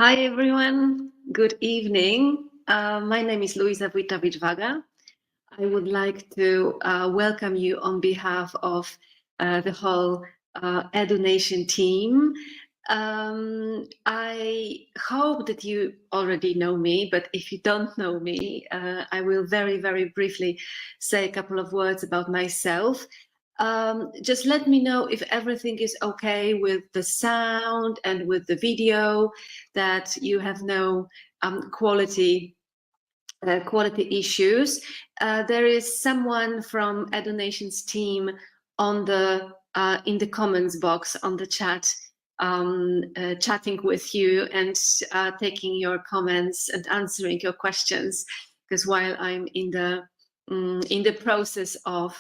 Hi, everyone. Good evening. My name is Luisa Witawicz-Waga. I would like to welcome you on behalf of the whole EduNation team. I hope that you already know me, but if you don't know me, I will very, very briefly say a couple of words about myself. Just let me know if everything is okay with the sound and with the video, that you have no quality issues. There is someone from EduNation's team on the in the comments box on the chat, chatting with you and taking your comments and answering your questions. Because while I'm in the process of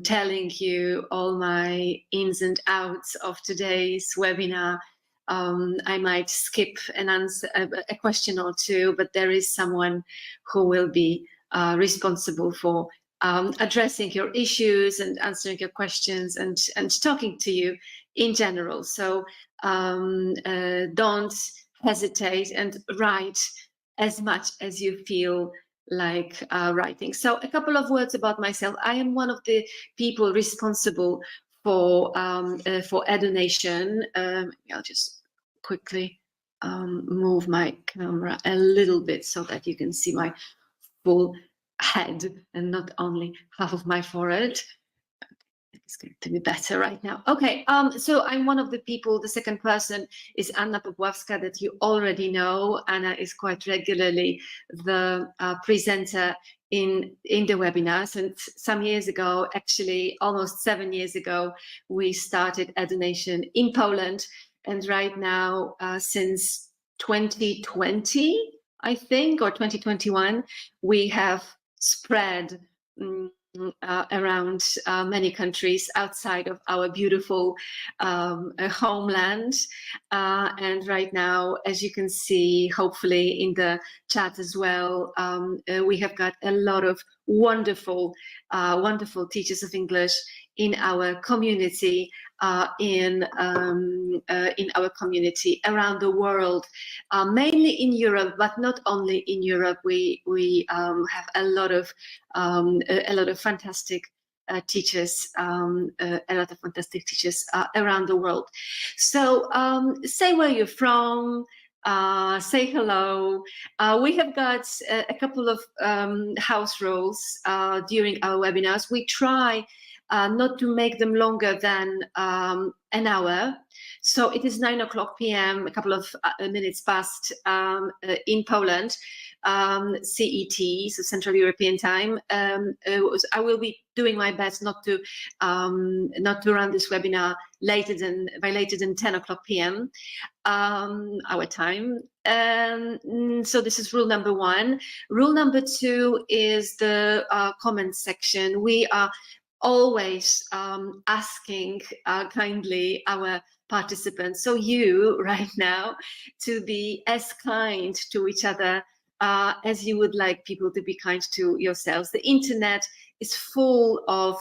telling you all my ins and outs of today's webinar, I might skip an answer, a question or two, but there is someone who will be responsible for addressing your issues and answering your questions and talking to you in general. So don't hesitate and write as much as you feel like writing. So a couple of words about myself. I am one of the people responsible for EduNation. I'll just quickly move my camera a little bit so that you can see my full head and not only half of my forehead. It's going to be better right now. Okay, so I'm one of the people. The second person is Anna Popławska, that you already know. Anna is quite regularly the presenter in the webinars, and some years ago, actually almost 7 years ago, we started EduNation in Poland, and right now since 2020, I think, or 2021, we have spread around many countries outside of our beautiful homeland. And right now, as you can see, hopefully in the chat as well, we have got a lot of wonderful, wonderful teachers of English in our community, in our community around the world, mainly in Europe, but not only in Europe. We have a lot of fantastic teachers, around the world. So say where you're from. Say hello. We have got a couple of house rules during our webinars. We try not to make them longer than an hour. So it is 9:00 p.m., a couple of minutes past in Poland, CET, so Central European Time. I will be doing my best not to run this webinar later than 10:00 p.m. Our time. So this is rule number 1. Rule number 2 is the comment section. We are always asking kindly our participants, so you right now, to be as kind to each other as you would like people to be kind to yourselves. The internet is full of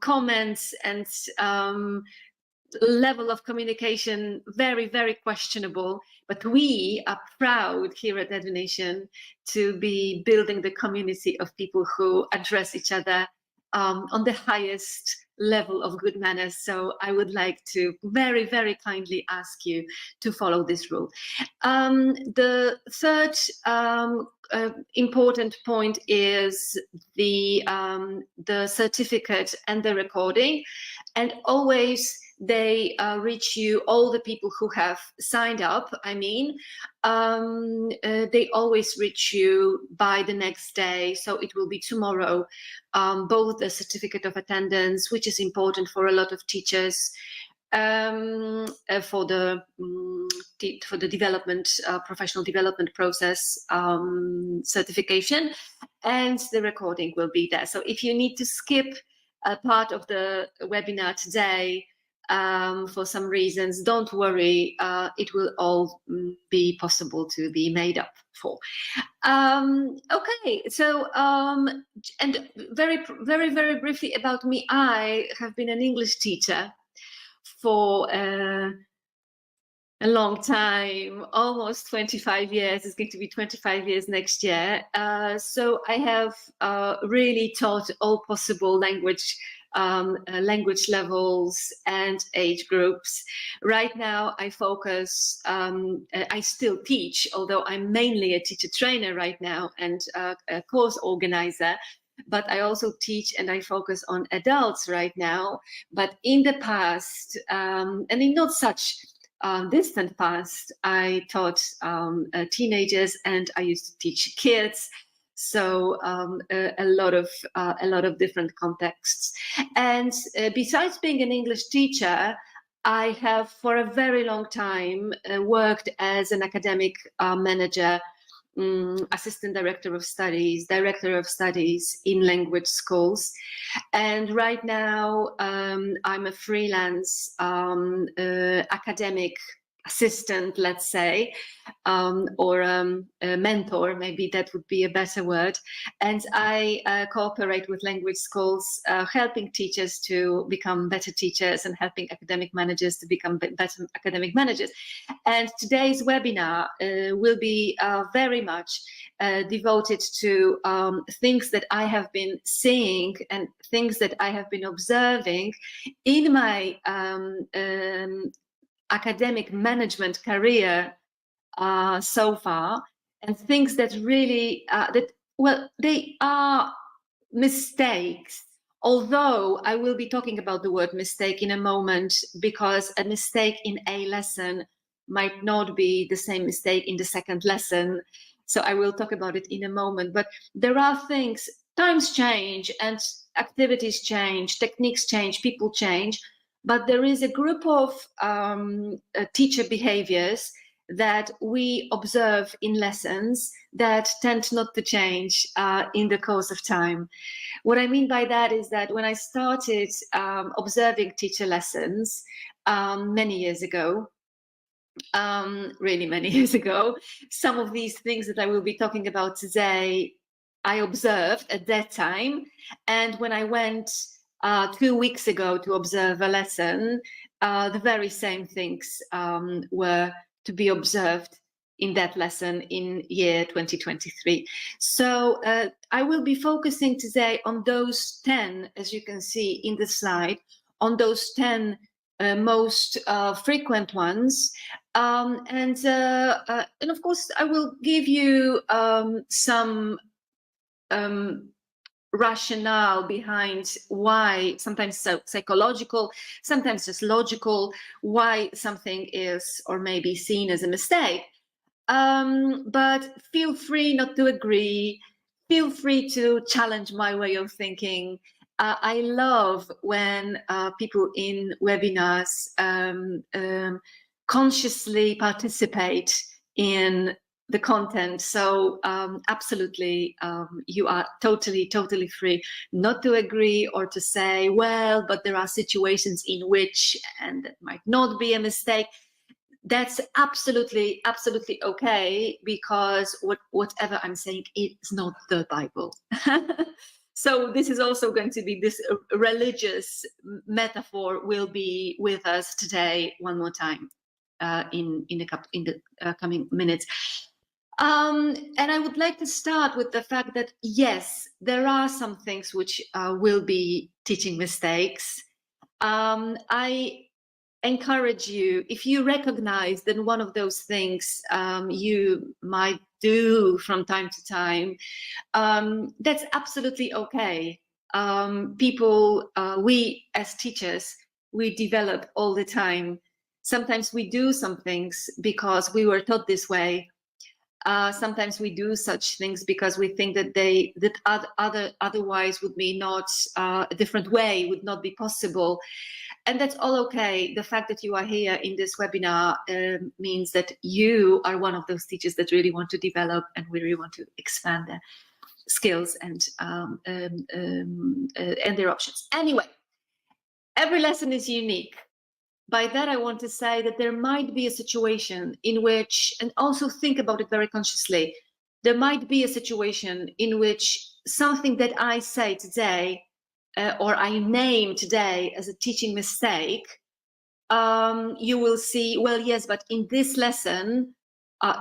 comments and level of communication very, very questionable, but we are proud here at EduNation to be building the community of people who address each other on the highest level of good manners. So I would like to very, very kindly ask you to follow this rule. The third important point is the certificate and the recording, and always they reach you, all the people who have signed up, I mean, they always reach you by the next day. So it will be tomorrow, both the certificate of attendance, which is important for a lot of teachers, for the development, professional development process certification, and the recording will be there. So if you need to skip a part of the webinar today for some reasons, don't worry, it will all be possible to be made up for. Okay, so and very, very, very briefly about me, I have been an English teacher for A long time, almost 25 years. It's going to be 25 years next year. So I have really taught all possible language levels and age groups. Right now, I focus, I still teach, although I'm mainly a teacher trainer right now and a course organizer. But I also teach and I focus on adults right now. But in the past, and in not such distant past, I taught teenagers and I used to teach kids. So a lot of different contexts. And besides being an English teacher, I have for a very long time worked as an academic manager, assistant director of studies, director of studies in language schools. And right now, I'm a freelance academic assistant, let's say, or a mentor, maybe that would be a better word. And I cooperate with language schools, helping teachers to become better teachers and helping academic managers to become better academic managers. And today's webinar will be very much devoted to things that I have been seeing and things that I have been observing in my academic management career so far, and things that really they are mistakes. Although I will be talking about the word mistake in a moment, because a mistake in a lesson might not be the same mistake in the second lesson. So I will talk about it in a moment. But there are things, times change and activities change, techniques change, people change. But there is a group of teacher behaviors that we observe in lessons that tend not to change in the course of time. What I mean by that is that when I started observing teacher lessons many years ago, really many years ago, some of these things that I will be talking about today, I observed at that time. And when I went 2 weeks ago to observe a lesson, the very same things were to be observed in that lesson in year 2023. So I will be focusing today on those 10, as you can see in the slide, on those 10 most frequent ones. And of course, I will give you some rationale behind why, sometimes psychological, sometimes just logical, why something is or may be seen as a mistake. But feel free not to agree. Feel free to challenge my way of thinking. I love when people in webinars consciously participate in the content. So absolutely, you are totally free not to agree or to say, well, but there are situations in which, and that might not be a mistake. That's absolutely okay, because whatever I'm saying is not the Bible. So this is also going to be, this religious metaphor will be with us today one more time in the coming minutes. And I would like to start with the fact that, yes, there are some things which will be teaching mistakes. I encourage you, if you recognize that one of those things you might do from time to time, that's absolutely okay. People, we as teachers, we develop all the time. Sometimes we do some things because we were taught this way. Sometimes we do such things because we think that otherwise would be not a different way, would not be possible. And that's all okay. The fact that you are here in this webinar means that you are one of those teachers that really want to develop and really want to expand their skills and their options. Anyway, every lesson is unique. By that, I want to say that there might be a situation in which, and also think about it very consciously, there might be a situation in which something that I say today or I name today as a teaching mistake you will see, well, yes, but in this lesson,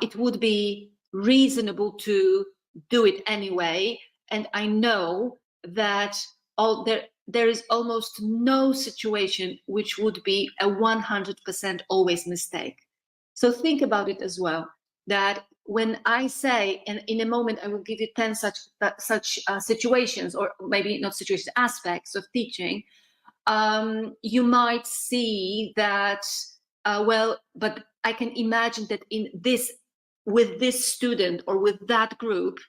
it would be reasonable to do it anyway. And I know that there is almost no situation which would be a 100% always mistake. So think about it as well, that when I say, and in a moment I will give you 10 such situations, or maybe not situations, aspects of teaching, you might see that, well, but I can imagine that with this student or with that group,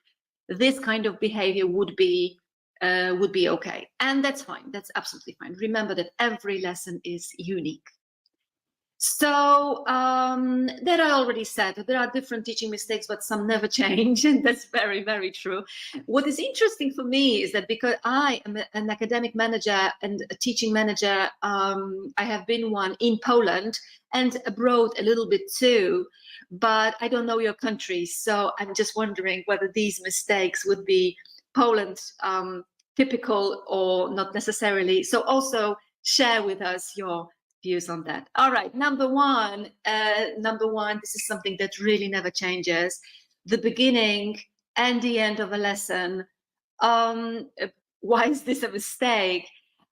this kind of behavior would be okay. And that's fine. That's absolutely fine. Remember that every lesson is unique. So that I already said, that there are different teaching mistakes, but some never change. And that's very, very true. What is interesting for me is that because I am an academic manager and a teaching manager, I have been one in Poland and abroad a little bit too, but I don't know your country. So I'm just wondering whether these mistakes would be Poland typical or not necessarily. So also share with us your views on that. All right, number one, this is something that really never changes. The beginning and the end of a lesson. Why is this a mistake?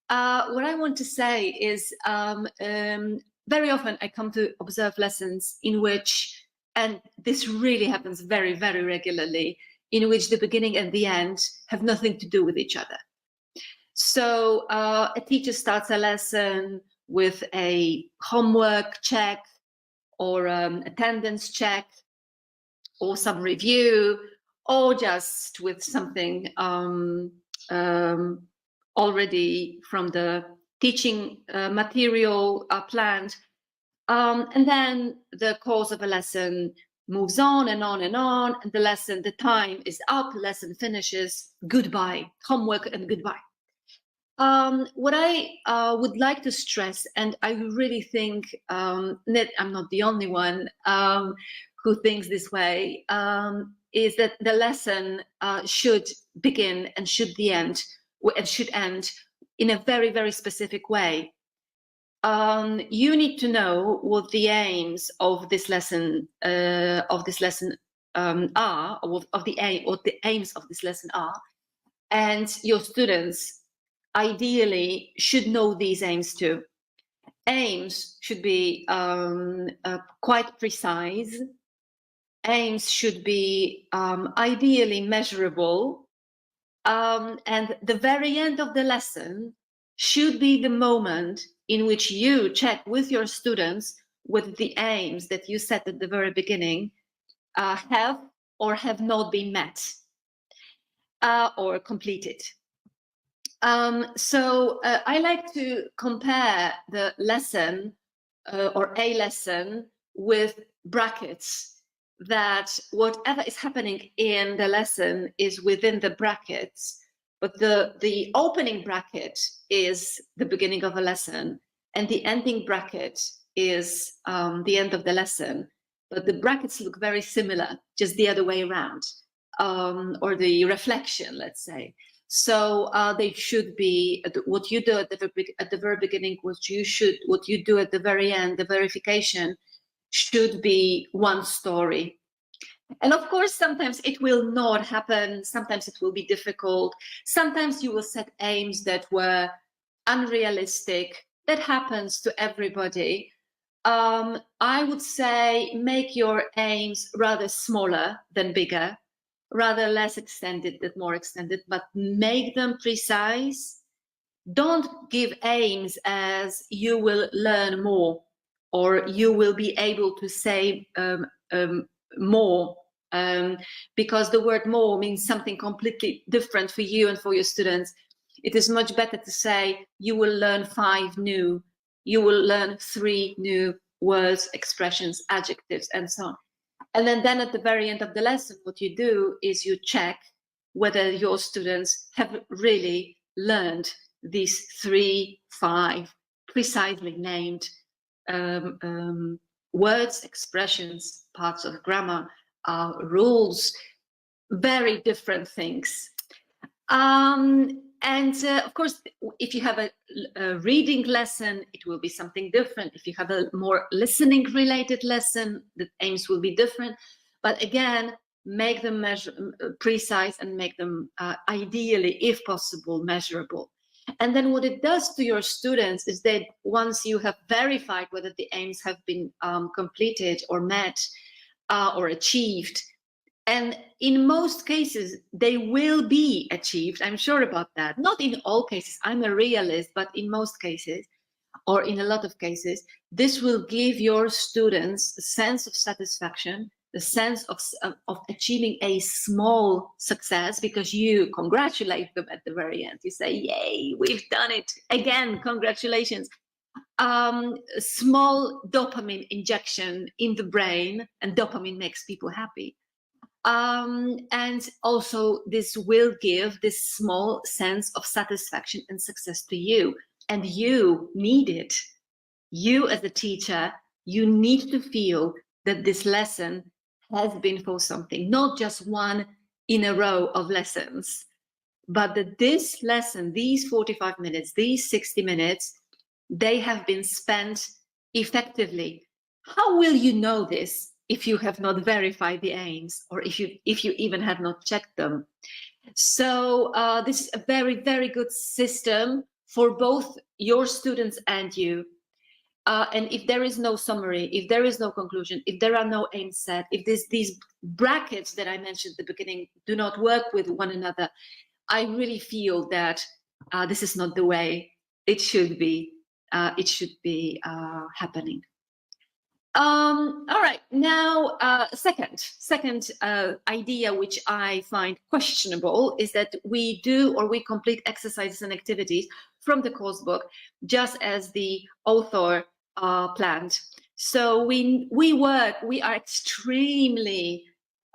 What I want to say is very often I come to observe lessons in which, and this really happens very, very regularly, in which the beginning and the end have nothing to do with each other. So a teacher starts a lesson with a homework check or attendance check or some review, or just with something already from the teaching material planned. And then the course of a lesson moves on and on and on, and the time is up, lesson finishes, goodbye, homework and goodbye. What I would like to stress, and I really think that I'm not the only one who thinks this way, is that the lesson should begin and should end in a very, very specific way. You need to know what the aims of this lesson are, or the aims of this lesson are, and your students ideally should know these aims too. Aims should be quite precise. Aims should be ideally measurable. And the very end of the lesson should be the moment in which you check with your students whether the aims that you set at the very beginning have or have not been met or completed. So I like to compare the lesson or a lesson with brackets, that whatever is happening in the lesson is within the brackets, but the opening bracket is the beginning of a lesson and the ending bracket is the end of the lesson, but the brackets look very similar, just the other way around, or the reflection, let's say. So they should be what you do at the very beginning, what you do at the very end, the verification should be one story. And of course, sometimes it will not happen. Sometimes it will be difficult. Sometimes you will set aims that were unrealistic. That happens to everybody. I would say make your aims rather smaller than bigger, rather less extended than more extended, but make them precise. Don't give aims as you will learn more or you will be able to say more, because the word more means something completely different for you and for your students. It is much better to say you will learn 5 new, you will learn 3 new words, expressions, adjectives, and so on. And then at the very end of the lesson, what you do is you check whether your students have really learned these 3, 5 precisely named words, expressions, parts of grammar, rules, very different things. And And of course, if you have a reading lesson, it will be something different. If you have a more listening related lesson, the aims will be different. But again, make them precise and make them ideally, if possible, measurable. And then what it does to your students is that once you have verified whether the aims have been completed or met or achieved, and in most cases, they will be achieved. I'm sure about that. Not in all cases. I'm a realist, but in most cases, or in a lot of cases, this will give your students a sense of satisfaction, the sense of achieving a small success, because you congratulate them at the very end. You say, yay, we've done it. Again, congratulations. Small dopamine injection in the brain, and dopamine makes people happy. And also this will give this small sense of satisfaction and success to you. And you need it. You as a teacher, you need to feel that this lesson has been for something, not just one in a row of lessons, but that this lesson, these 45 minutes, these 60 minutes, they have been spent effectively. How will you know this if you have not verified the aims, or if you even have not checked them? So this is a very, very good system for both your students and you. And if there is no summary, if there is no conclusion, if there are no aims set, if these brackets that I mentioned at the beginning do not work with one another, I really feel that this is not the way it should be. Happening. All right, now second idea which I find questionable is that we do or we complete exercises and activities from the course book just as the author planned. So we are extremely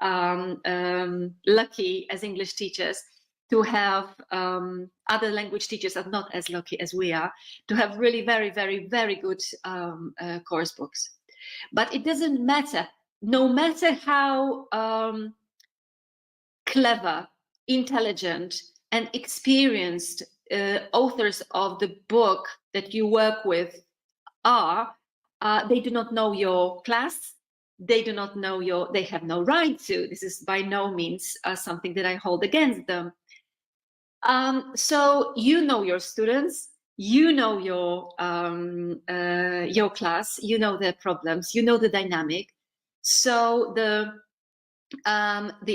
lucky as English teachers to have other language teachers are not as lucky as we are, to have really very, very, very good course books. But it doesn't matter, no matter how clever, intelligent, and experienced authors of the book that you work with are, they do not know your class. They do not know they have no right to. This is by no means something that I hold against them. So you know your students, you know your class, you know their problems, you know the dynamic. So the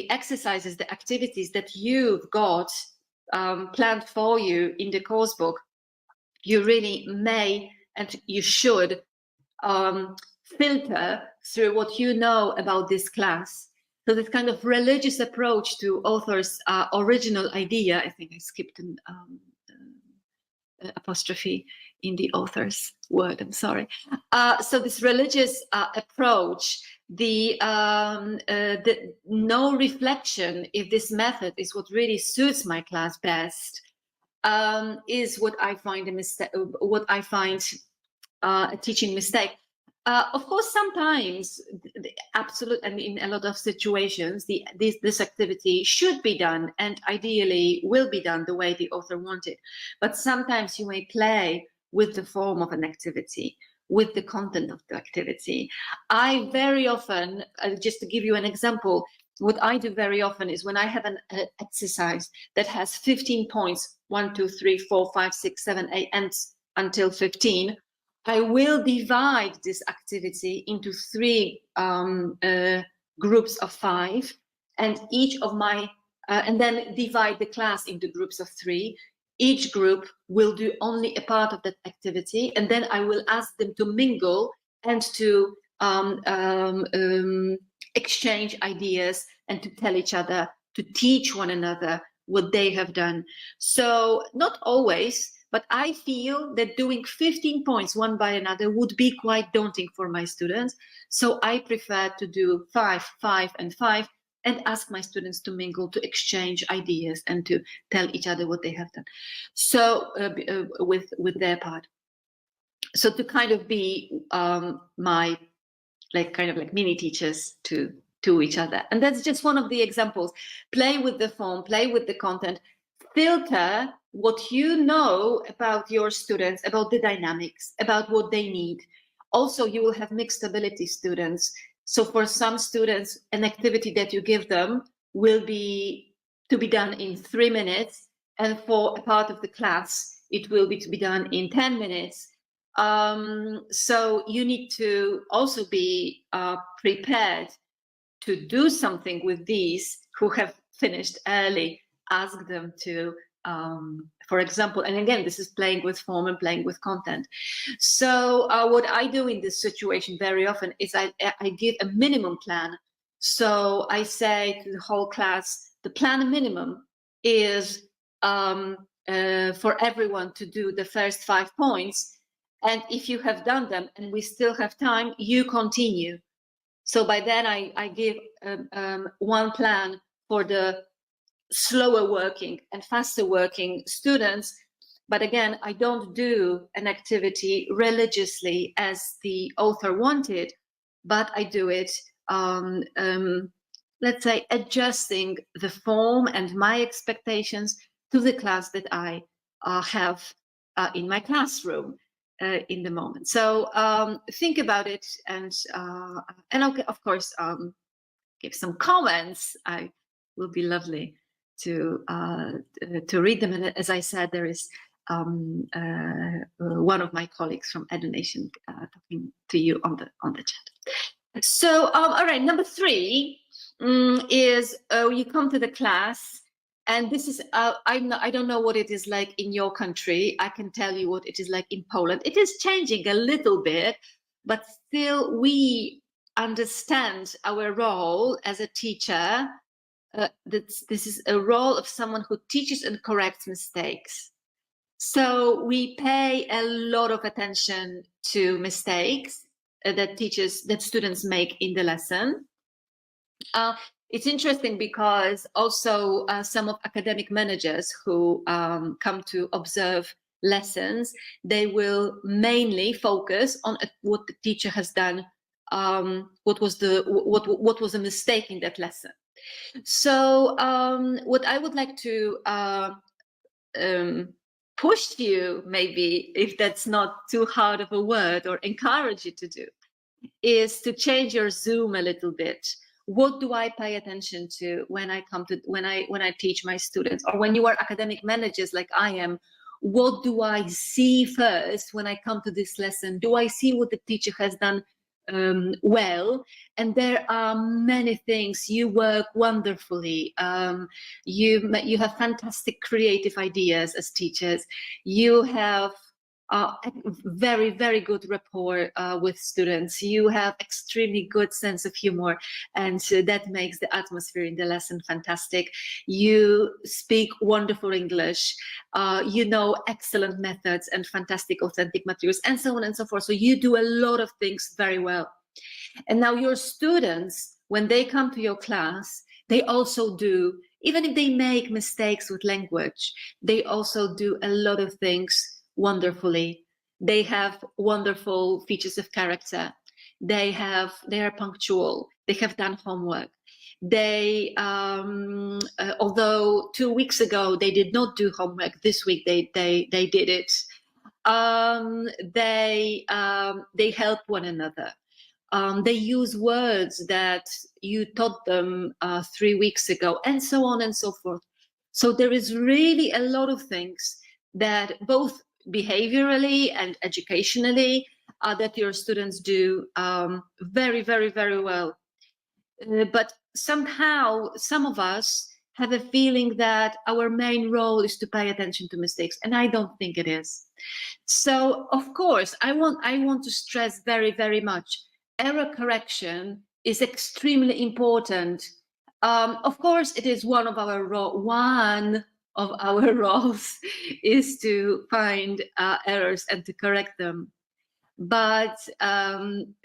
exercises, the activities that you've got planned for you in the course book, you really may and you should filter through what you know about this class. So this kind of religious approach to author's original idea, I think I skipped an apostrophe in the author's word, I'm sorry. So this religious approach, the no reflection if this method is what really suits my class best, is what I find a mistake, what I find a teaching mistake. Of course, sometimes, and in a lot of situations, this activity should be done and ideally will be done the way the author wanted. But sometimes you may play with the form of an activity, with the content of the activity. I very often, just to give you an example, what I do very often is when I have an exercise that has 15 points, 1, 2, 3, 4, 5, 6, 7, 8, and until 15, I will divide this activity into 3 groups of 5, and each of my, and then divide the class into groups of 3. Each group will do only a part of that activity, and then I will ask them to mingle and to exchange ideas and to tell each other, to teach one another what they have done. So not always, but I feel that doing 15 points one by another would be quite daunting for my students. So I prefer to do 5, 5, and 5, and ask my students to mingle, to exchange ideas, and to tell each other what they have done. So with their part. So to kind of be my kind of like mini teachers to each other. And that's just one of the examples. Play with the form, play with the content, filter what you know about your students, about the dynamics, about what they need. Also, you will have mixed ability students. So for some students, an activity that you give them will be to be done in 3 minutes, and for a part of the class, it will be to be done in 10 minutes. So you need to also be prepared to do something with these who have finished early. Ask them to, for example, and again, this is playing with form and playing with content. So what I do in this situation very often is I give a minimum plan. So I say to the whole class, the plan minimum is for everyone to do the first 5 points. And if you have done them and we still have time, you continue. So by then I give one plan for the slower working and faster working students. But again, I don't do an activity religiously as the author wanted, but I do it, let's say, adjusting the form and my expectations to the class that I have in my classroom in the moment. So think about it, and I'll, of course, give some comments. I will be lovely to read them. And as I said, there is one of my colleagues from Edunation talking to you on the chat. So all right, number 3 is you come to the class, and this is I don't know what it is like in your country. I can tell you what it is like in Poland. It is changing a little bit, but still we understand our role as a teacher. This is a role of someone who teaches and corrects mistakes. So we pay a lot of attention to mistakes that students make in the lesson. It's interesting because also some of academic managers who come to observe lessons, they will mainly focus on what the teacher has done, what was a mistake in that lesson. So what I would like to push you, maybe, if that's not too hard of a word, or encourage you to do, is to change your zoom a little bit. What do I pay attention to when I teach my students, or when you are academic managers like I am? What do I see first when I come to this lesson? Do I see what the teacher has done well? And there are many things. You work wonderfully. You have fantastic creative ideas as teachers. You have very, very good rapport with students. You have extremely good sense of humor, and that makes the atmosphere in the lesson fantastic. You speak wonderful English. You know excellent methods and fantastic authentic materials, and so on and so forth. So you do a lot of things very well. And now your students, when they come to your class, they also do, even if they make mistakes with language, they also do a lot of things wonderfully. They have wonderful features of character. They are punctual. They have done homework. They, although 2 weeks ago they did not do homework, this week they did it. They help one another. They use words that you taught them 3 weeks ago, and so on and so forth. So there is really a lot of things that both behaviorally and educationally that your students do very, very, very well. But somehow some of us have a feeling that our main role is to pay attention to mistakes, and I don't think it is. So of course I want to stress very, very much, error correction is extremely important. Of course it is one of our roles is to find errors and to correct them. But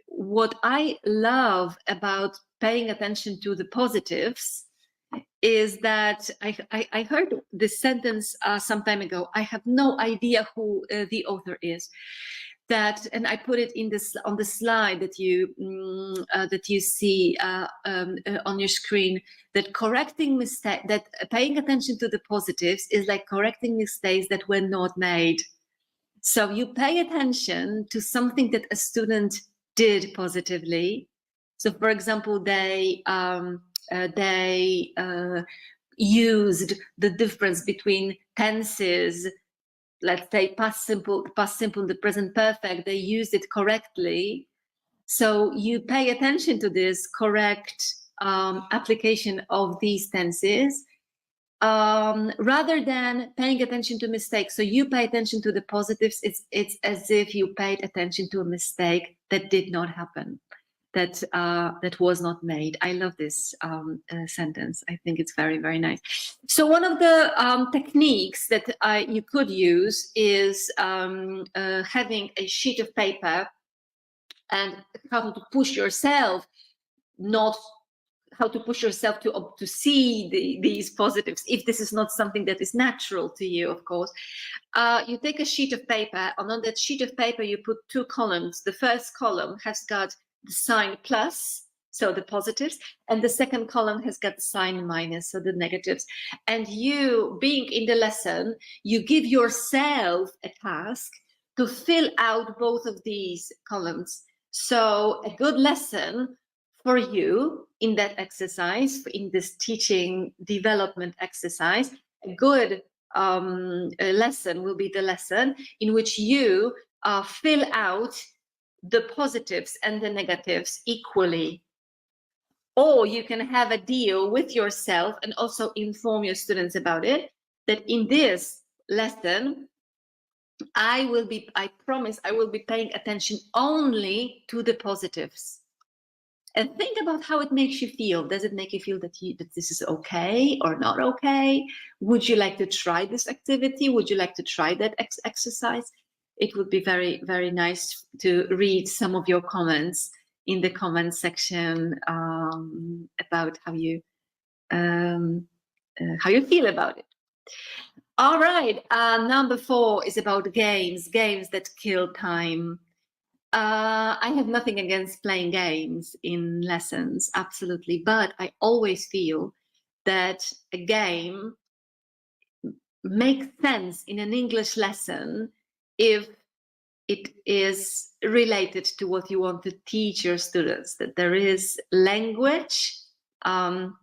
what I love about paying attention to the positives is that I heard this sentence some time ago. I have no idea who the author is, that, and I put it in this on the slide that you see on your screen, that correcting mistake, that paying attention to the positives is like correcting mistakes that were not made. So you pay attention to something that a student did positively. So, for example, they used the difference between tenses. Let's say past simple, the present perfect. They used it correctly. So you pay attention to this correct application of these tenses, rather than paying attention to mistakes. So you pay attention to the positives. It's as if you paid attention to a mistake that did not happen, that was not made. I love this sentence. I think it's very, very nice. So one of the techniques that you could use is having a sheet of paper and how to push yourself, not how to push yourself to see these positives, if this is not something that is natural to you, of course. You take a sheet of paper, and on that sheet of paper you put two columns. The first column has got the sign plus, so the positives, and the second column has got the sign minus, so the negatives. And you, being in the lesson, you give yourself a task to fill out both of these columns. So a good lesson for you in that exercise, in this teaching development exercise, a good lesson will be the lesson in which you fill out the positives and the negatives equally. Or you can have a deal with yourself and also inform your students about it, that in this lesson, I promise I will be paying attention only to the positives. And think about how it makes you feel. Does it make you feel that this is okay or not okay? Would you like to try this activity? Would you like to try that exercise? It would be very, very nice to read some of your comments in the comment section about how you feel about it. All right, number 4 is about games that kill time. I have nothing against playing games in lessons, absolutely, but I always feel that a game makes sense in an English lesson if it is related to what you want to teach your students, that there is language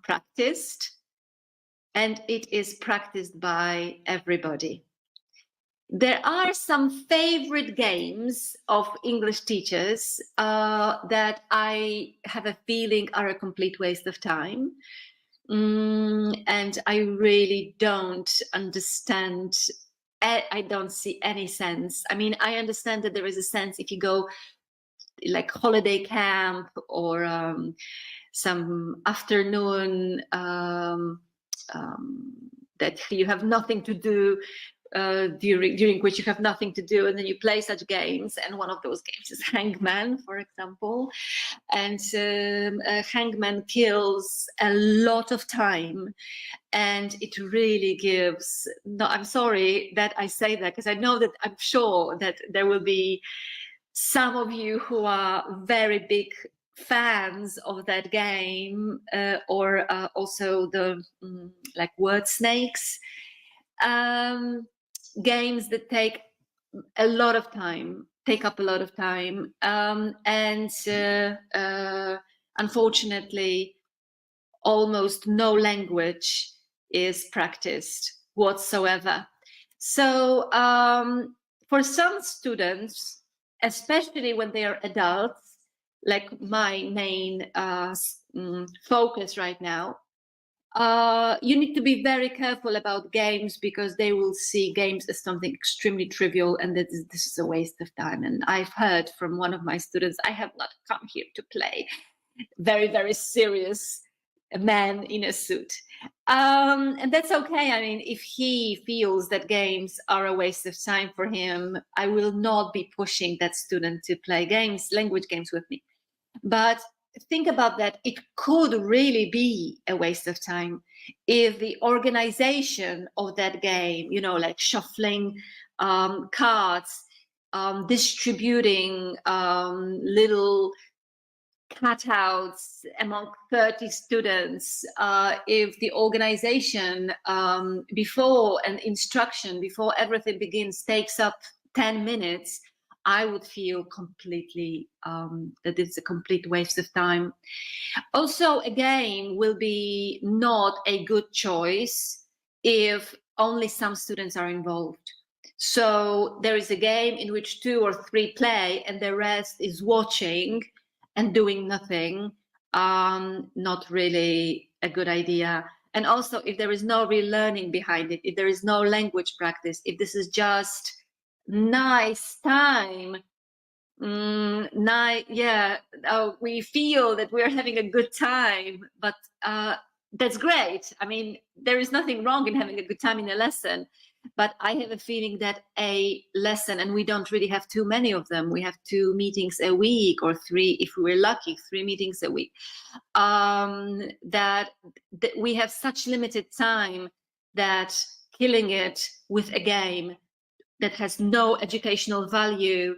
practiced, and it is practiced by everybody. There are some favorite games of English teachers that I have a feeling are a complete waste of time. And I really don't understand. I don't see any sense. I mean, I understand that there is a sense if you go like holiday camp or some afternoon that you have nothing to do, during which you have nothing to do, and then you play such games, and one of those games is Hangman, for example, and Hangman kills a lot of time, and it really gives, no, I'm sorry that I say that, because I know that I'm sure that there will be some of you who are very big fans of that game, or also the like word snakes, games that take a lot of time, take up a lot of time, and unfortunately almost no language is practiced whatsoever. So for some students, especially when they are adults, like my main focus right now, you need to be very careful about games, because they will see games as something extremely trivial, and that this is a waste of time. And I've heard from one of my students, I have not come here to play, very, very serious man in a suit. And that's okay. I mean, if he feels that games are a waste of time for him, I will not be pushing that student to play games, language games with me. But think about that. It could really be a waste of time if the organization of that game, you know, like shuffling cards, distributing little cutouts among 30 students, if the organization before an instruction, before everything begins, takes up 10 minutes, I would feel completely that it's a complete waste of time. Also, a game will be not a good choice if only some students are involved. So there is a game in which 2 or 3 play and the rest is watching and doing nothing. Not really a good idea. And also, if there is no real learning behind it, if there is no language practice, if this is just nice time, we feel that we're having a good time, but that's great. I mean, there is nothing wrong in having a good time in a lesson, but I have a feeling that a lesson, and we don't really have too many of them, we have 2 meetings a week, or 3 if we're lucky, 3 meetings a week, that we have such limited time that killing it with a game that has no educational value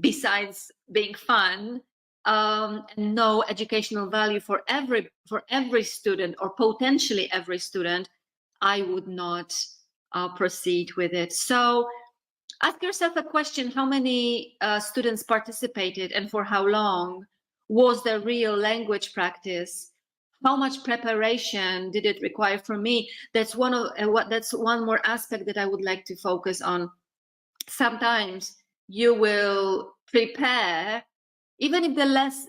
besides being fun, and no educational value for every student, or potentially every student, I would not proceed with it. So ask yourself a question: how many students participated, and for how long? Was there real language practice? How much preparation did it require from me? That's one more aspect that I would like to focus on. Sometimes you will prepare, even if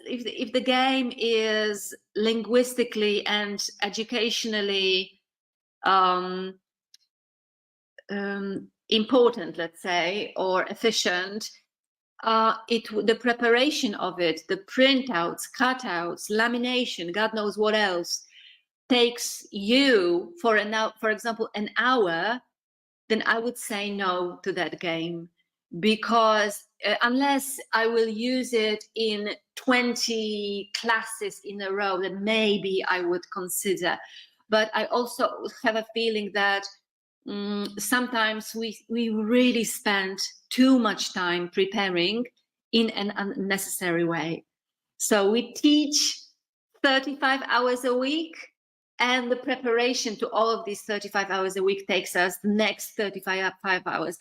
if the game is linguistically and educationally important, let's say, or efficient, the preparation of it, the printouts, cutouts, lamination, God knows what else, takes you for example, an hour, then I would say no to that game, because unless I will use it in 20 classes in a row, then maybe I would consider. But I also have a feeling that sometimes we really spend too much time preparing in an unnecessary way. So we teach 35 hours a week, and the preparation to all of these 35 hours a week takes us the next 35 hours.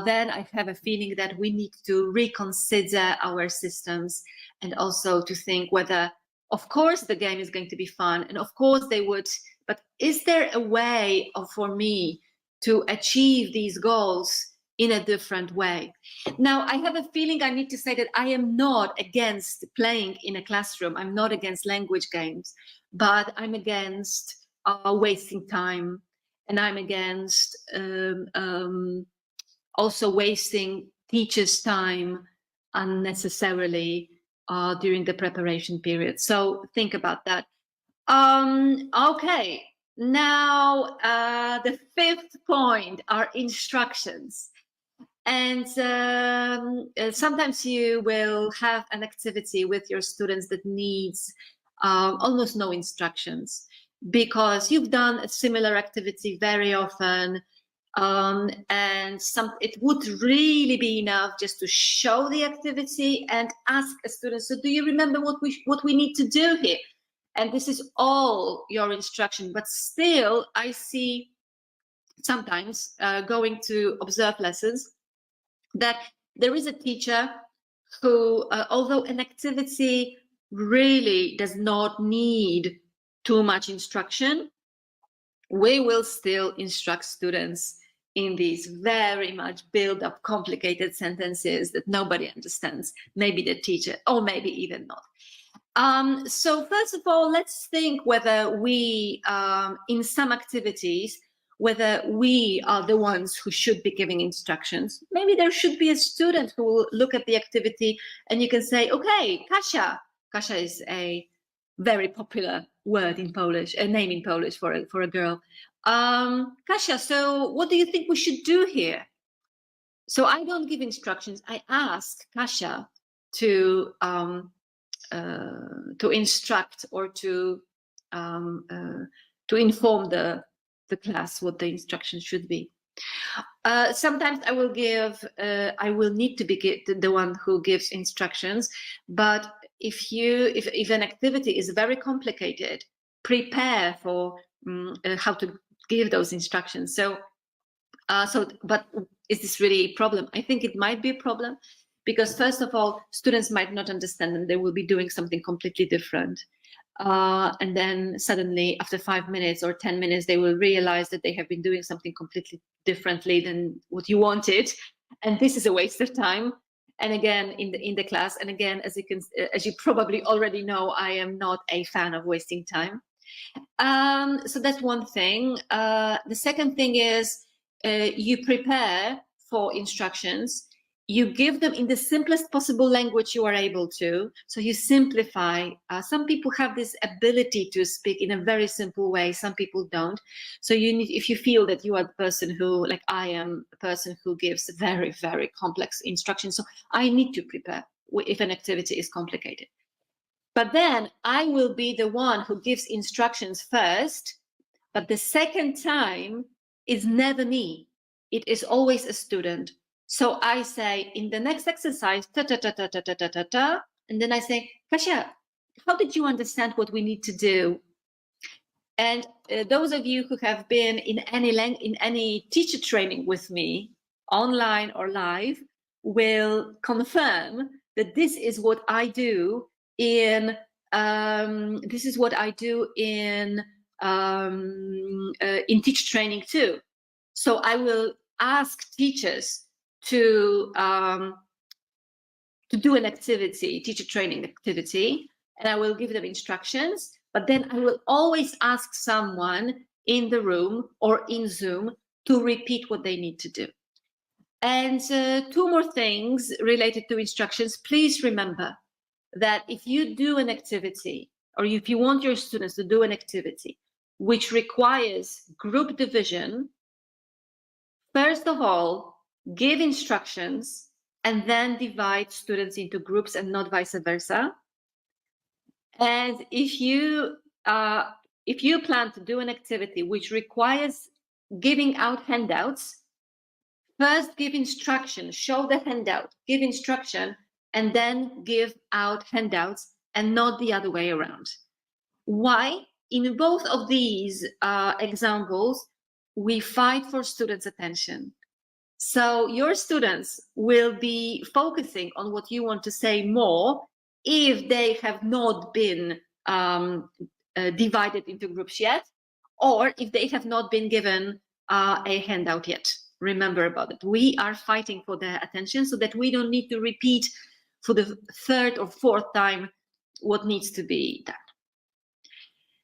Then I have a feeling that we need to reconsider our systems, and also to think whether, of course, the game is going to be fun, and of course they would, but is there a way for me to achieve these goals in a different way? Now, I have a feeling I need to say that I am not against playing in a classroom. I'm not against language games, but I'm against wasting time, and I'm against also wasting teachers' time unnecessarily during the preparation period. So think about that. Okay, now the 5th point are instructions. And sometimes you will have an activity with your students that needs almost no instructions, because you've done a similar activity very often, and it would really be enough just to show the activity and ask a student, so do you remember what we need to do here? And this is all your instruction. But still, I see sometimes going to observe lessons that there is a teacher who, although an activity really does not need too much instruction, we will still instruct students in these very much build up complicated sentences that nobody understands, maybe the teacher, or maybe even not. So first of all, let's think whether we, in some activities, whether we are the ones who should be giving instructions. Maybe there should be a student who will look at the activity and you can say, okay, Kasia. Kasia is a very popular word in Polish, a name in Polish for a girl. Kasia, so what do you think we should do here? So I don't give instructions. I ask Kasia to instruct, or to inform the class what the instructions should be. Sometimes I will give, I will need to be the one who gives instructions, but if an activity is very complicated, prepare for how to give those instructions. But is this really a problem? I think it might be a problem, because first of all, students might not understand and they will be doing something completely different. And then suddenly after 5 minutes or 10 minutes, they will realize that they have been doing something completely differently than what you wanted. And this is a waste of time. And again, in the class, and again, as you probably already know, I am not a fan of wasting time. So that's one thing. The second thing is you prepare for instructions. You give them in the simplest possible language you are able to. So you simplify. Some people have this ability to speak in a very simple way. Some people don't. So you need, if you feel that you are the person who, like I am, a person who gives very, very complex instructions. So I need to prepare if an activity is complicated. But then I will be the one who gives instructions first, but the second time is never me. It is always a student. So I say in the next exercise, ta ta ta ta ta ta ta ta ta, and then I say, Kasia, how did you understand what we need to do? And those of you who have been in any teacher training with me, online or live, will confirm that this is what I do in teacher training too. So I will ask teachers to do an activity, teacher training activity, and I will give them instructions. But then I will always ask someone in the room or in Zoom to repeat what they need to do. And two more things related to instructions. Please remember that if you do an activity, or if you want your students to do an activity which requires group division, first of all, give instructions and then divide students into groups and not vice versa. And if you plan to do an activity which requires giving out handouts, first give instruction, show the handout, give instruction, and then give out handouts, and not the other way around. Why? In both of these examples, we fight for students' attention. So your students will be focusing on what you want to say more if they have not been divided into groups yet, or if they have not been given a handout yet. Remember about it. We are fighting for their attention so that we don't need to repeat for the third or fourth time what needs to be done.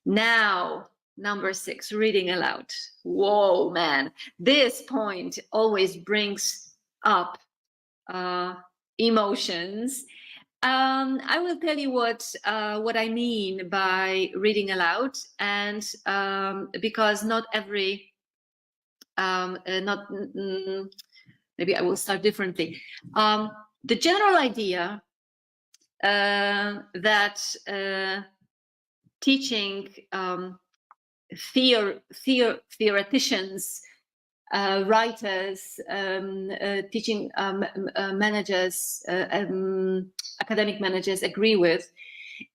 Now, number 6, reading aloud. Whoa, man, this point always brings up emotions. I will tell you what I mean by reading aloud, and because not every maybe I will start differently. The general idea that teaching theoreticians, writers, teaching managers, academic managers agree with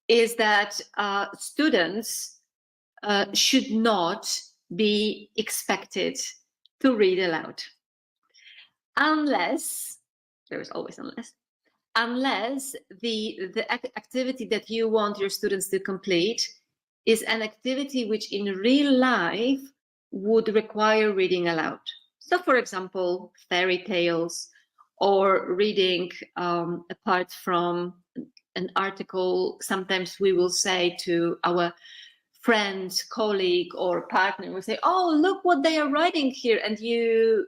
is that students should not be expected to read aloud, unless, there is always unless the activity that you want your students to complete is an activity which in real life would require reading aloud. So for example, fairy tales, or reading apart from an article. Sometimes we will say to our friend, colleague, or partner, we say, oh, look what they are writing here, and you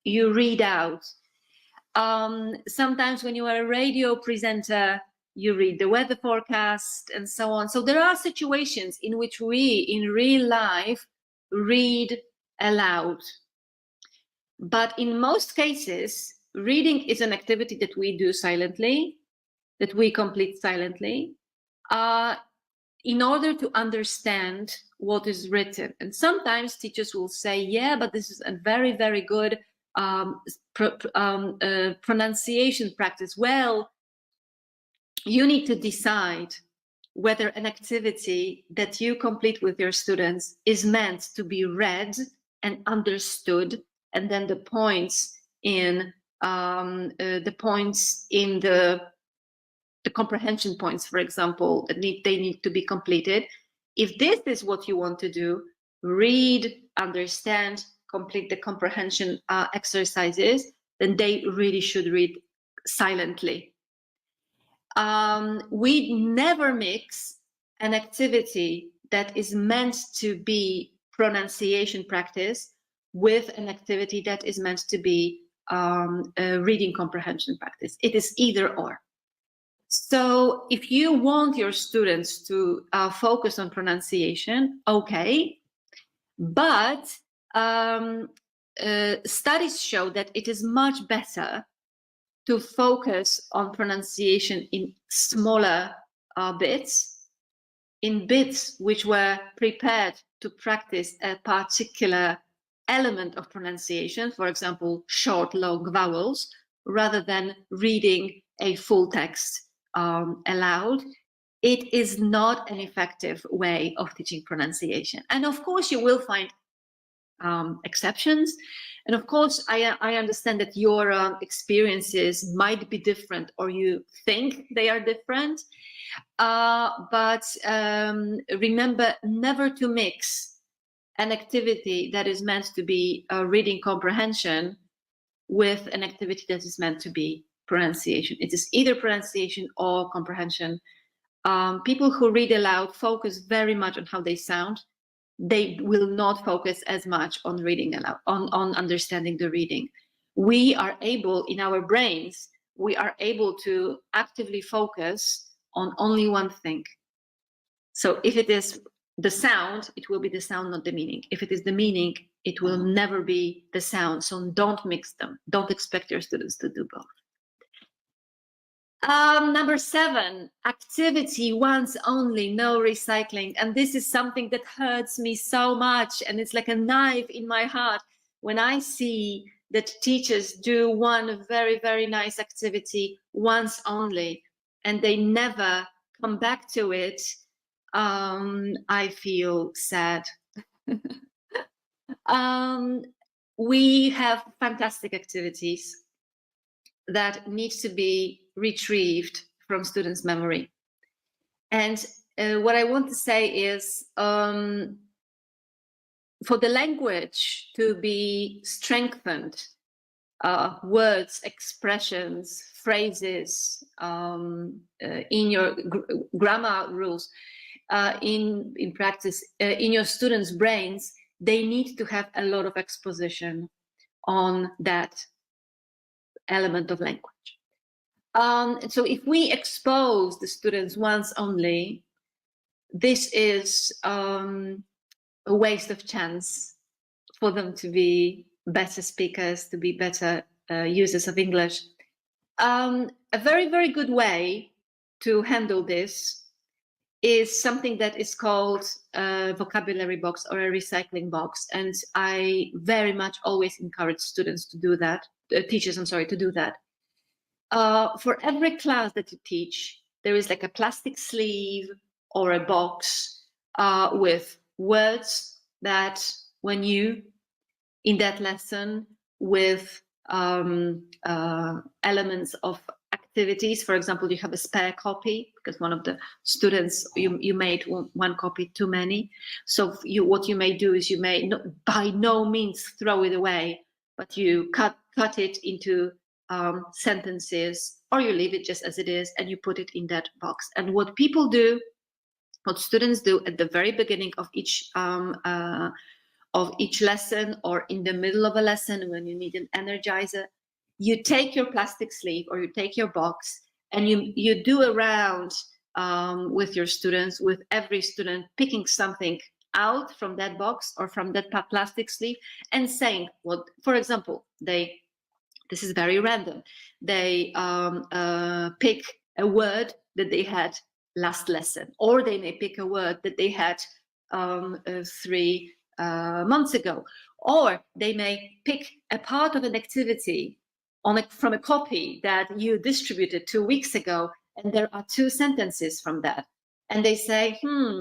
read out. Sometimes when you are a radio presenter, you read the weather forecast and so on. So there are situations in which we, in real life, read aloud. But in most cases, reading is an activity that we do silently, that we complete silently. in order to understand what is written. And sometimes teachers will say, yeah, but this is a very, very good pronunciation practice. Well, you need to decide whether an activity that you complete with your students is meant to be read and understood, and then the points in the comprehension points, for example, that they need to be completed. If this is what you want to do, read, understand, complete the comprehension exercises, then they really should read silently. We never mix an activity that is meant to be pronunciation practice with an activity that is meant to be reading comprehension practice. It is either or. So if you want your students to focus on pronunciation, okay, but studies show that it is much better to focus on pronunciation in smaller bits, in bits which were prepared to practice a particular element of pronunciation, for example, short, long vowels, rather than reading a full text aloud. It is not an effective way of teaching pronunciation. And of course, you will find exceptions. And of course, I understand that your experiences might be different, or you think they are different. But remember never to mix an activity that is meant to be reading comprehension with an activity that is meant to be pronunciation. It is either pronunciation or comprehension. People who read aloud focus very much on how they sound. They will not focus as much on reading aloud, on understanding the reading. We are able, in our brains, we are able to actively focus on only one thing. So if it is the sound, it will be the sound, not the meaning. If it is the meaning, it will never be the sound. So don't mix them. Don't expect your students to do both. Number 7, activity once only, no recycling. And this is something that hurts me so much. And it's like a knife in my heart when I see that teachers do one very, very nice activity once only, and they never come back to it. I feel sad. We have fantastic activities that need to be retrieved from students' memory. And what I want to say is, for the language to be strengthened, words, expressions, phrases, in your grammar rules, in practice, in your students' brains, they need to have a lot of exposition on that element of language. So if we expose the students once only, this is a waste of chance for them to be better speakers, to be better users of English. A very, very good way to handle this is something that is called a vocabulary box or a recycling box. And I very much always encourage students to do that, teachers, I'm sorry, to do that. For every class that you teach, there is like a plastic sleeve or a box with words that were new in that lesson, with elements of activities. For example, you have a spare copy because one of the students, you made one copy too many. So what you may do is you may by no means throw it away, but you cut it into sentences, or you leave it just as it is and you put it in that box. And what people do, what students do at the very beginning of each lesson, or in the middle of a lesson when you need an energizer, you take your plastic sleeve or you take your box and you do a round with your students, with every student picking something out from that box or from that plastic sleeve and saying what, for example, this is very random. They pick a word that they had last lesson, or they may pick a word that they had 3 months ago, or they may pick a part of an activity from a copy that you distributed 2 weeks ago, and there are 2 sentences from that, and they say,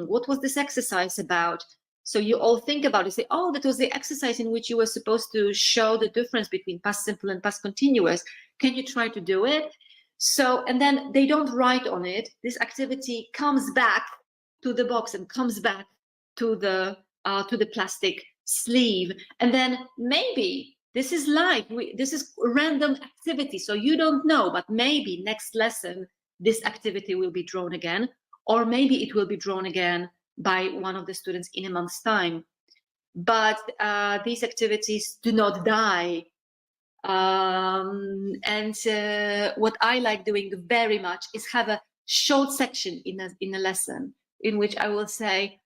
what was this exercise about? So you all think about it, say, oh, that was the exercise in which you were supposed to show the difference between past simple and past continuous. Can you try to do it? So, and then they don't write on it. This activity comes back to the box and comes back to the plastic sleeve. And then maybe this is live. This is random activity, so you don't know, but maybe next lesson, this activity will be drawn again, or maybe it will be drawn again by one of the students in a month's time. But these activities do not die. And what I like doing very much is have a short section in a lesson in which I will say,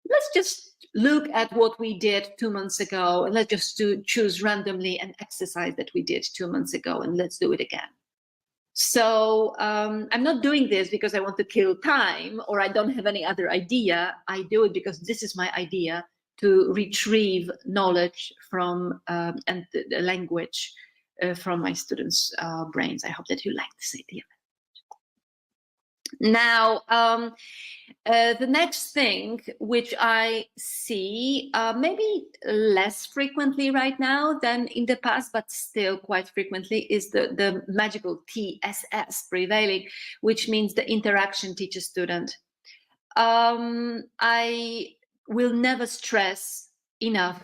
let's just look at what we did 2 months ago, and let's just choose randomly an exercise that we did 2 months ago, and let's do it again. So I'm not doing this because I want to kill time or I don't have any other idea. I do it because this is my idea to retrieve knowledge from and the language from my students' brains. I hope that you like this idea. Now, the next thing which I see maybe less frequently right now than in the past, but still quite frequently, is the magical TSS prevailing, which means the interaction teacher-student. I will never stress enough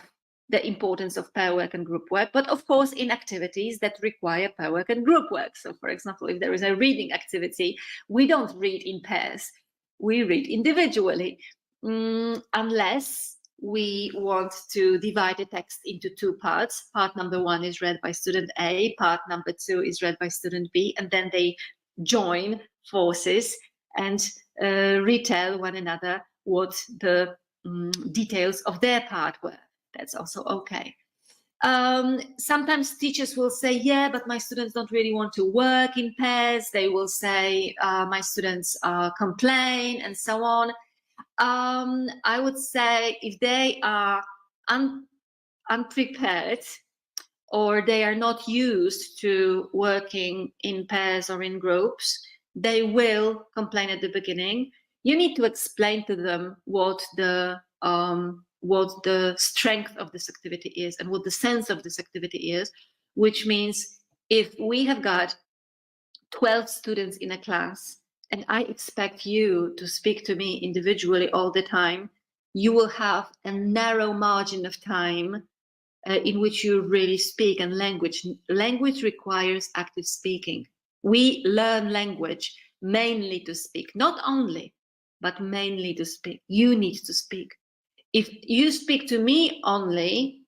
the importance of pair work and group work, but of course in activities that require pair work and group work. So for example, if there is a reading activity, we don't read in pairs, we read individually, unless we want to divide the text into 2 parts. Part number 1 is read by student A, part number 2 is read by student B, and then they join forces and retell one another what the details of their part were. That's also okay. Sometimes teachers will say, yeah, but my students don't really want to work in pairs. They will say, my students complain and so on. I would say if they are unprepared or they are not used to working in pairs or in groups, they will complain at the beginning. You need to explain to them what the strength of this activity is and what the sense of this activity is, which means if we have got 12 students in a class and I expect you to speak to me individually all the time, you will have a narrow margin of time in which you really speak. And language requires active speaking. We learn language mainly to speak, not only, but mainly to speak. You need to speak. If you speak to me only,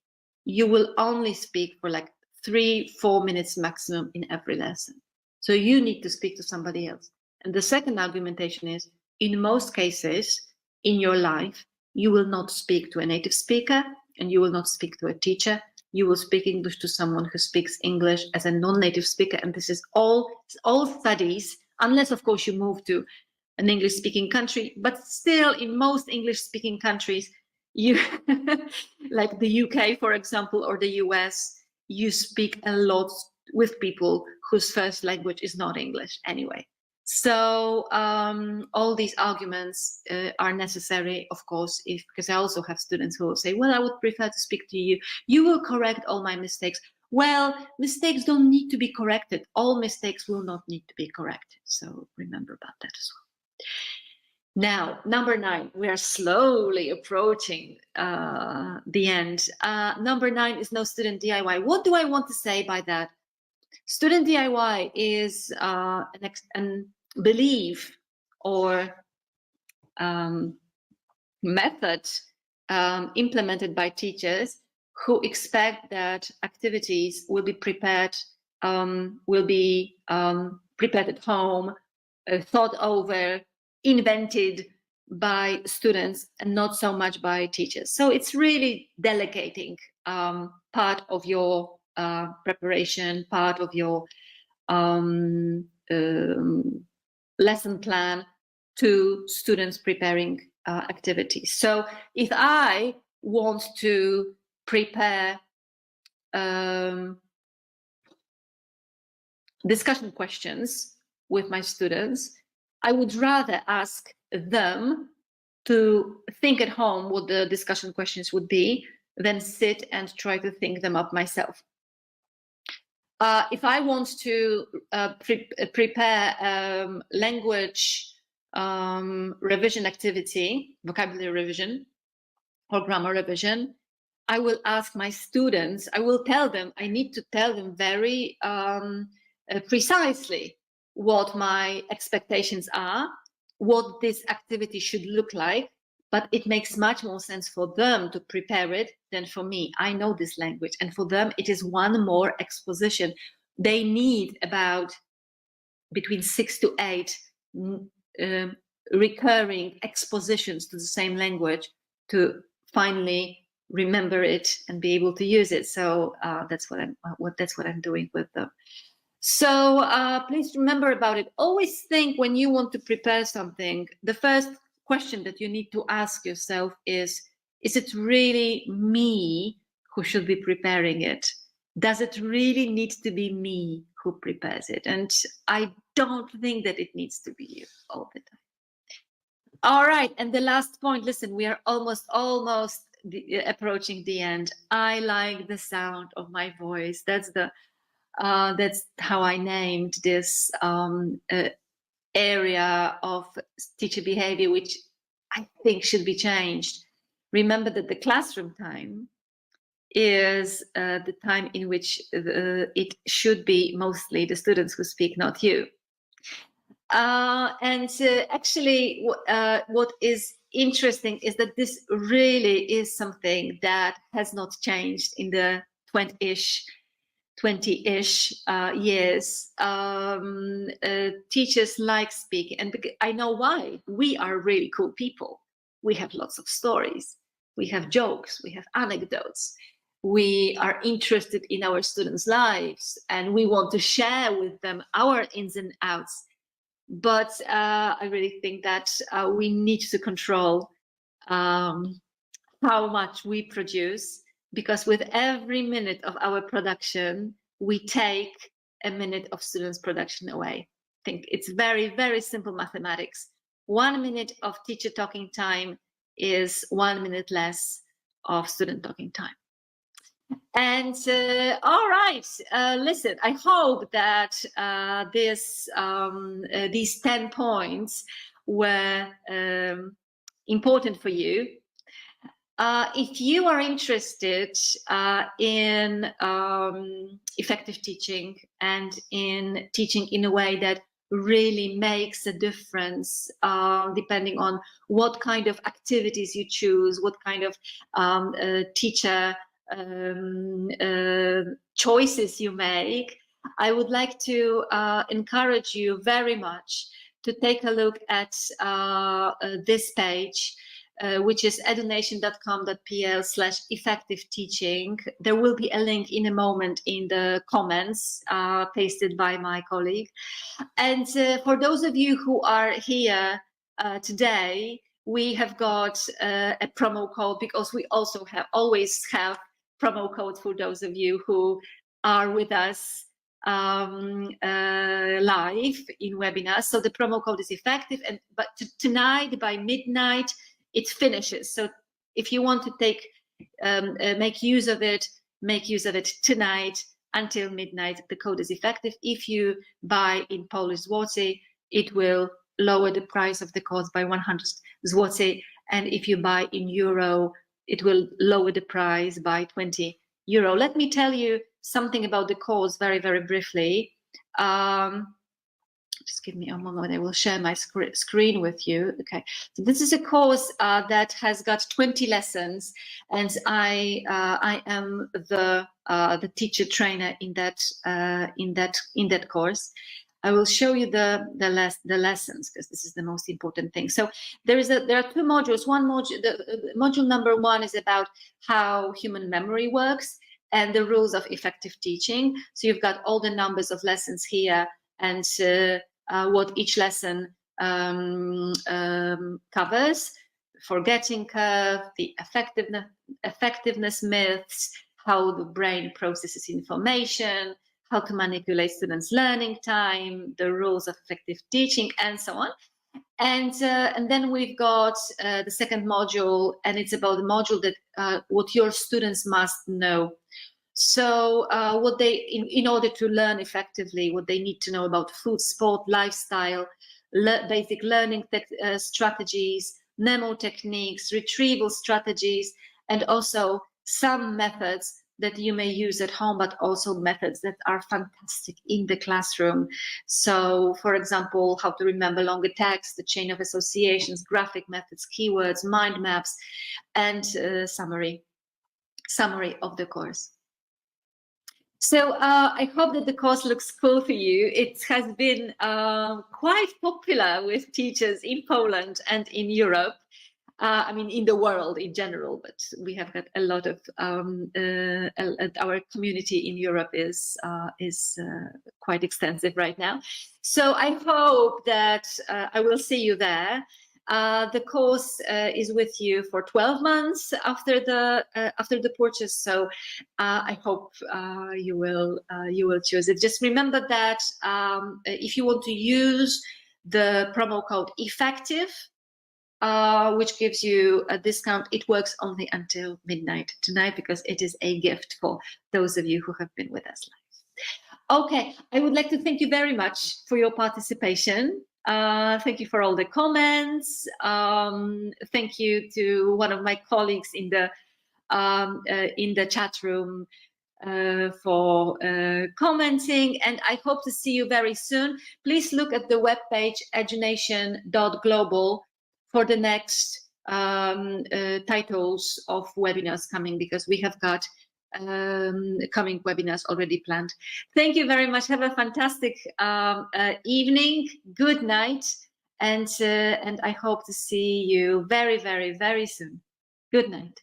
you will only speak for like 3-4 minutes maximum in every lesson. So you need to speak to somebody else. And the second argumentation is, in most cases in your life, you will not speak to a native speaker and you will not speak to a teacher. You will speak English to someone who speaks English as a non-native speaker. And this is all studies, unless of course you move to an English-speaking country, but still in most English-speaking countries, you like the UK, for example, or the US, you speak a lot with people whose first language is not English anyway. So all these arguments are necessary, of course, because I also have students who will say, well, I would prefer to speak to you. You will correct all my mistakes. Well, mistakes don't need to be corrected. All mistakes will not need to be corrected. So remember about that as well. Now, number 9, we are slowly approaching the end. Number 9 is no student DIY. What do I want to say by that? Student DIY is an belief or method implemented by teachers who expect that activities will be prepared at home, thought over, invented by students and not so much by teachers. So it's really delegating part of your preparation, part of your lesson plan to students preparing activities. So if I want to prepare discussion questions with my students, I would rather ask them to think at home what the discussion questions would be than sit and try to think them up myself. If I want to prepare language revision activity, vocabulary revision or grammar revision, I will ask my students, I will tell them, I need to tell them very precisely what my expectations are, what this activity should look like, but it makes much more sense for them to prepare it than for me. I know this language, and for them it is one more exposition. They need about between 6 to 8 recurring expositions to the same language to finally remember it and be able to use it. So that's what I'm doing with them. So please remember about it. Always think when you want to prepare something, the first question that you need to ask yourself is it really me who should be preparing it? Does it really need to be me who prepares it? And I don't think that it needs to be you all the time. All right, and the last point, listen, we are almost approaching the end. I like the sound of my voice. That's how I named this area of teacher behavior, which I think should be changed. Remember that the classroom time is the time in which it should be mostly the students who speak, not you. Actually, what is interesting is that this really is something that has not changed in the 20-ish years. Teachers like speaking, and I know why. We are really cool people. We have lots of stories. We have jokes. We have anecdotes. We are interested in our students' lives, and we want to share with them our ins and outs. But I really think that we need to control how much we produce, because with every minute of our production, we take a minute of students' production away. I think it's very, very simple mathematics. 1 minute of teacher talking time is 1 minute less of student talking time. And all right, listen, I hope that these 10 points were important for you. If you are interested in effective teaching and in teaching in a way that really makes a difference, depending on what kind of activities you choose, what kind of teacher choices you make, I would like to encourage you very much to take a look at this page, which is edunation.com.pl/effective teaching. There will be a link in a moment in the comments pasted by my colleague. And for those of you who are here today, we have got a promo code, because we also always have promo codes for those of you who are with us live in webinars. So the promo code is effective, but tonight by midnight it finishes. So if you want to make use of it tonight until midnight. The code is effective. If you buy in Polish zloty, it will lower the price of the course by 100 zloty, and if you buy in euro, it will lower the price by 20 euro. Let me tell you something about the course very, very briefly. Just give me a moment. I will share my screen with you. Okay, so this is a course that has got 20 lessons, and I am the teacher trainer in that course. I will show you the lessons, because this is the most important thing. So there are two modules. One module, module number 1 is about how human memory works and the rules of effective teaching. So you've got all the numbers of lessons here, and what each lesson covers: forgetting curve, the effectiveness myths, how the brain processes information, how to manipulate students' learning time, the rules of effective teaching, and so on. And then we've got the second module, and it's about the module that what your students must know. So what they, in order to learn effectively, what they need to know about food, sport, lifestyle, basic learning strategies, mnemotechniques, retrieval strategies, and also some methods that you may use at home, but also methods that are fantastic in the classroom. So, for example, how to remember longer text, the chain of associations, graphic methods, keywords, mind maps, and summary of the course. So I hope that the course looks cool for you. It has been quite popular with teachers in Poland and in Europe. I mean, in the world in general, but we have got a lot of our community in Europe is quite extensive right now. So I hope that I will see you there. The course is with you for 12 months after the purchase. So I hope you will choose it. Just remember that if you want to use the promo code EFFECTIVE, which gives you a discount, it works only until midnight tonight because it is a gift for those of you who have been with us live. Okay, I would like to thank you very much for your participation. Thank you for all the comments. Thank you to one of my colleagues in the chat room for commenting, and I hope to see you very soon. Please look at the webpage edunation.global for the next titles of webinars coming, because we have got coming webinars already planned. Thank you very much. Have a fantastic evening. Good night, and I hope to see you very, very, very soon. Good night.